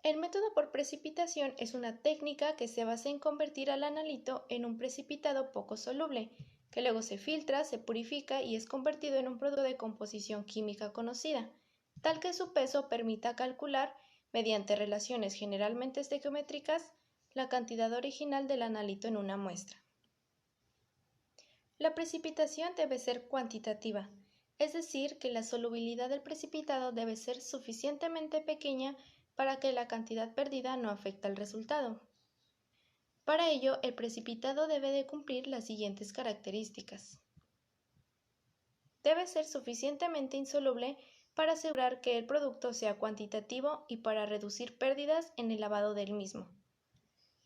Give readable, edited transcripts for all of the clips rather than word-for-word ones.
El método por precipitación es una técnica que se basa en convertir al analito en un precipitado poco soluble, que luego se filtra, se purifica y es convertido en un producto de composición química conocida, tal que su peso permita calcular, mediante relaciones generalmente estequiométricas, la cantidad original del analito en una muestra. La precipitación debe ser cuantitativa, es decir, que la solubilidad del precipitado debe ser suficientemente pequeña para que la cantidad perdida no afecte al resultado. Para ello, el precipitado debe de cumplir las siguientes características. Debe ser suficientemente insoluble para asegurar que el producto sea cuantitativo y para reducir pérdidas en el lavado del mismo.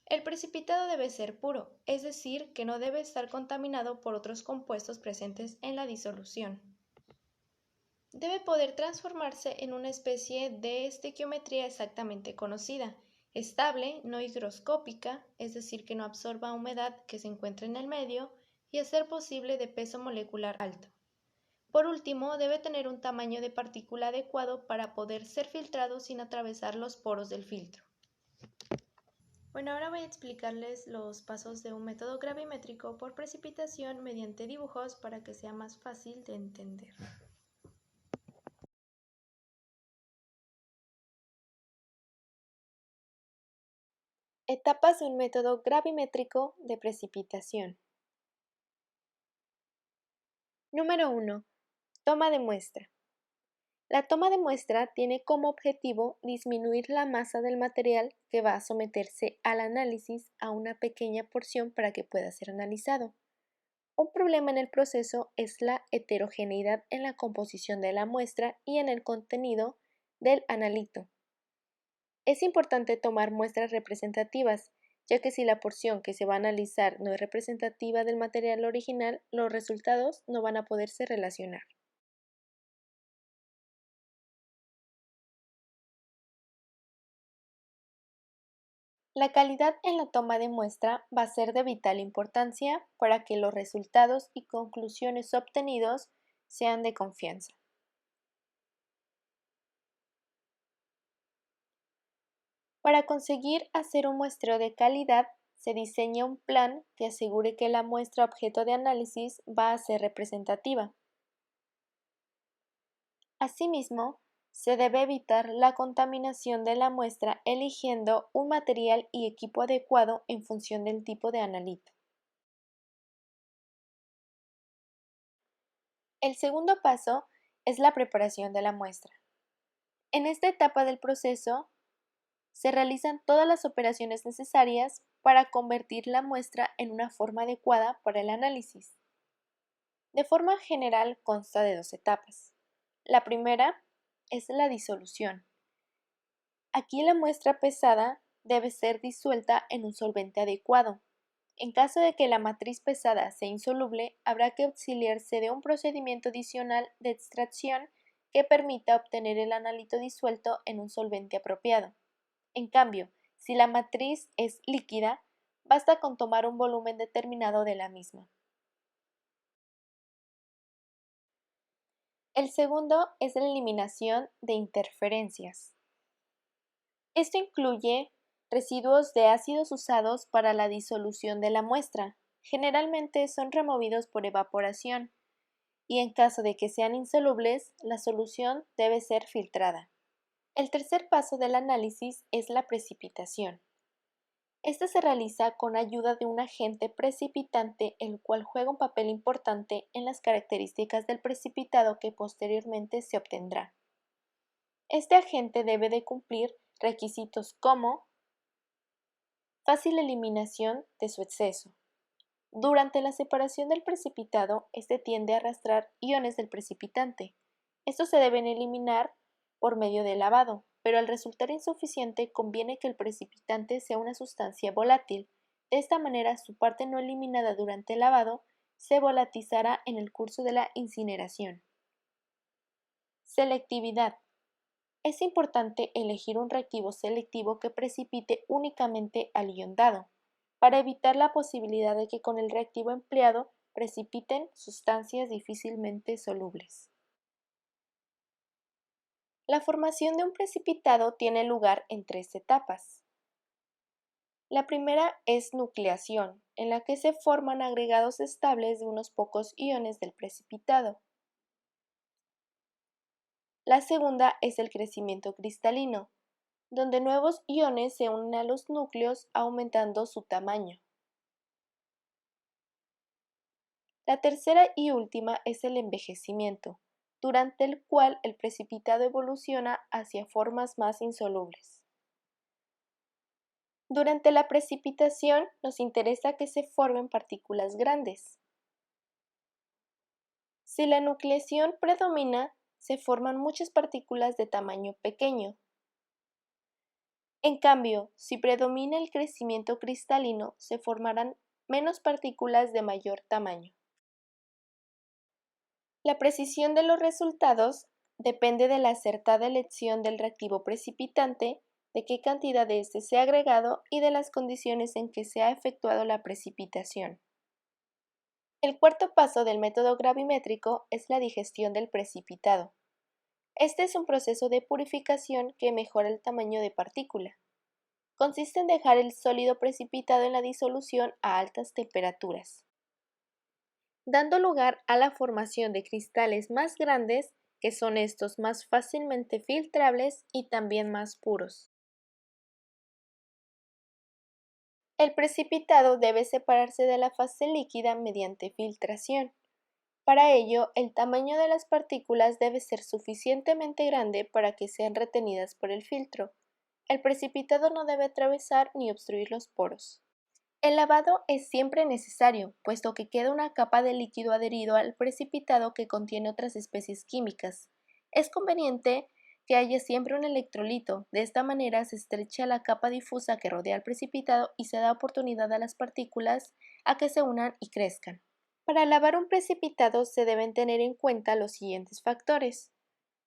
El precipitado debe ser puro, es decir, que no debe estar contaminado por otros compuestos presentes en la disolución. Debe poder transformarse en una especie de estequiometría exactamente conocida, estable, no higroscópica, es decir, que no absorba humedad que se encuentre en el medio, y a ser posible de peso molecular alto. Por último, debe tener un tamaño de partícula adecuado para poder ser filtrado sin atravesar los poros del filtro. Bueno, ahora voy a explicarles los pasos de un método gravimétrico por precipitación mediante dibujos para que sea más fácil de entender. Etapas de un método gravimétrico de precipitación. Número 1. Toma de muestra. La toma de muestra tiene como objetivo disminuir la masa del material que va a someterse al análisis a una pequeña porción para que pueda ser analizado. Un problema en el proceso es la heterogeneidad en la composición de la muestra y en el contenido del analito. Es importante tomar muestras representativas, ya que si la porción que se va a analizar no es representativa del material original, los resultados no van a poderse relacionar. La calidad en la toma de muestra va a ser de vital importancia para que los resultados y conclusiones obtenidos sean de confianza. Para conseguir hacer un muestreo de calidad, se diseña un plan que asegure que la muestra objeto de análisis va a ser representativa. Asimismo, se debe evitar la contaminación de la muestra eligiendo un material y equipo adecuado en función del tipo de analito. El segundo paso es la preparación de la muestra. En esta etapa del proceso, se realizan todas las operaciones necesarias para convertir la muestra en una forma adecuada para el análisis. De forma general consta de dos etapas. La primera es la disolución. Aquí la muestra pesada debe ser disuelta en un solvente adecuado. En caso de que la matriz pesada sea insoluble, habrá que auxiliarse de un procedimiento adicional de extracción que permita obtener el analito disuelto en un solvente apropiado. En cambio, si la matriz es líquida, basta con tomar un volumen determinado de la misma. El segundo es la eliminación de interferencias. Esto incluye residuos de ácidos usados para la disolución de la muestra. Generalmente son removidos por evaporación y en caso de que sean insolubles, la solución debe ser filtrada. El tercer paso del análisis es la precipitación. Esta se realiza con ayuda de un agente precipitante, el cual juega un papel importante en las características del precipitado que posteriormente se obtendrá. Este agente debe de cumplir requisitos como fácil eliminación de su exceso. Durante la separación del precipitado, este tiende a arrastrar iones del precipitante. Estos se deben eliminar por medio del lavado, pero al resultar insuficiente conviene que el precipitante sea una sustancia volátil. De esta manera, su parte no eliminada durante el lavado se volatilizará en el curso de la incineración. Selectividad. Es importante elegir un reactivo selectivo que precipite únicamente al ion dado, para evitar la posibilidad de que con el reactivo empleado precipiten sustancias difícilmente solubles. La formación de un precipitado tiene lugar en tres etapas. La primera es nucleación, en la que se forman agregados estables de unos pocos iones del precipitado. La segunda es el crecimiento cristalino, donde nuevos iones se unen a los núcleos aumentando su tamaño. La tercera y última es el envejecimiento, durante el cual el precipitado evoluciona hacia formas más insolubles. Durante la precipitación nos interesa que se formen partículas grandes. Si la nucleación predomina, se forman muchas partículas de tamaño pequeño. En cambio, si predomina el crecimiento cristalino, se formarán menos partículas de mayor tamaño. La precisión de los resultados depende de la acertada elección del reactivo precipitante, de qué cantidad de éste se ha agregado y de las condiciones en que se ha efectuado la precipitación. El cuarto paso del método gravimétrico es la digestión del precipitado. Este es un proceso de purificación que mejora el tamaño de partícula. Consiste en dejar el sólido precipitado en la disolución a altas temperaturas, dando lugar a la formación de cristales más grandes, que son estos más fácilmente filtrables y también más puros. El precipitado debe separarse de la fase líquida mediante filtración. Para ello, el tamaño de las partículas debe ser suficientemente grande para que sean retenidas por el filtro. El precipitado no debe atravesar ni obstruir los poros. El lavado es siempre necesario, puesto que queda una capa de líquido adherido al precipitado que contiene otras especies químicas. Es conveniente que haya siempre un electrolito, de esta manera se estrecha la capa difusa que rodea el precipitado y se da oportunidad a las partículas a que se unan y crezcan. Para lavar un precipitado se deben tener en cuenta los siguientes factores.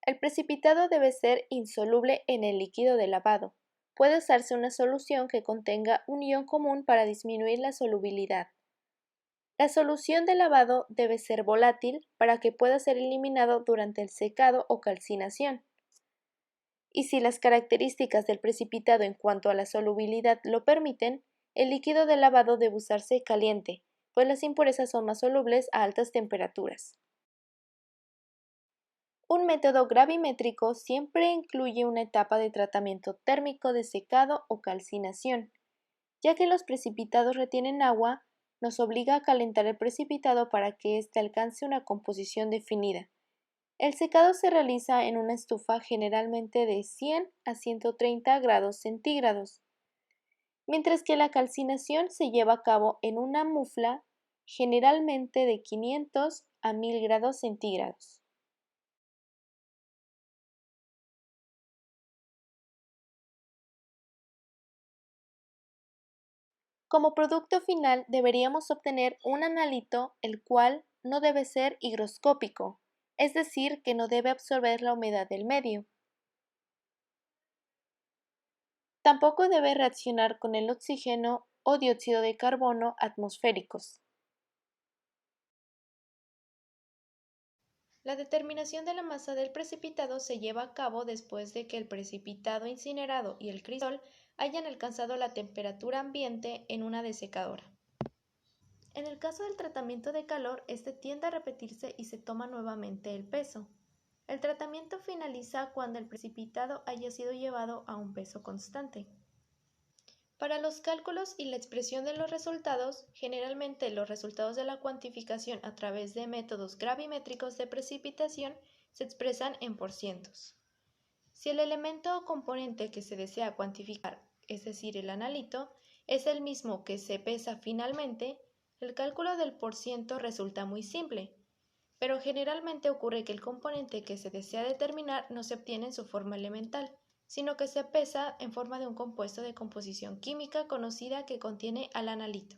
El precipitado debe ser insoluble en el líquido de lavado. Puede usarse una solución que contenga un ion común para disminuir la solubilidad. La solución de lavado debe ser volátil para que pueda ser eliminado durante el secado o calcinación. Y si las características del precipitado en cuanto a la solubilidad lo permiten, el líquido de lavado debe usarse caliente, pues las impurezas son más solubles a altas temperaturas. Un método gravimétrico siempre incluye una etapa de tratamiento térmico de secado o calcinación. Ya que los precipitados retienen agua, nos obliga a calentar el precipitado para que éste alcance una composición definida. El secado se realiza en una estufa generalmente de 100 a 130 grados centígrados, mientras que la calcinación se lleva a cabo en una mufla generalmente de 500 a 1000 grados centígrados. Como producto final deberíamos obtener un analito el cual no debe ser higroscópico, es decir, que no debe absorber la humedad del medio. Tampoco debe reaccionar con el oxígeno o dióxido de carbono atmosféricos. La determinación de la masa del precipitado se lleva a cabo después de que el precipitado incinerado y el crisol hayan alcanzado la temperatura ambiente en una desecadora. En el caso del tratamiento de calor, este tiende a repetirse y se toma nuevamente el peso. El tratamiento finaliza cuando el precipitado haya sido llevado a un peso constante. Para los cálculos y la expresión de los resultados, generalmente los resultados de la cuantificación a través de métodos gravimétricos de precipitación se expresan en porcientos. Si el elemento o componente que se desea cuantificar, es decir, el analito, es el mismo que se pesa finalmente, el cálculo del porciento resulta muy simple, pero generalmente ocurre que el componente que se desea determinar no se obtiene en su forma elemental, sino que se pesa en forma de un compuesto de composición química conocida que contiene al analito.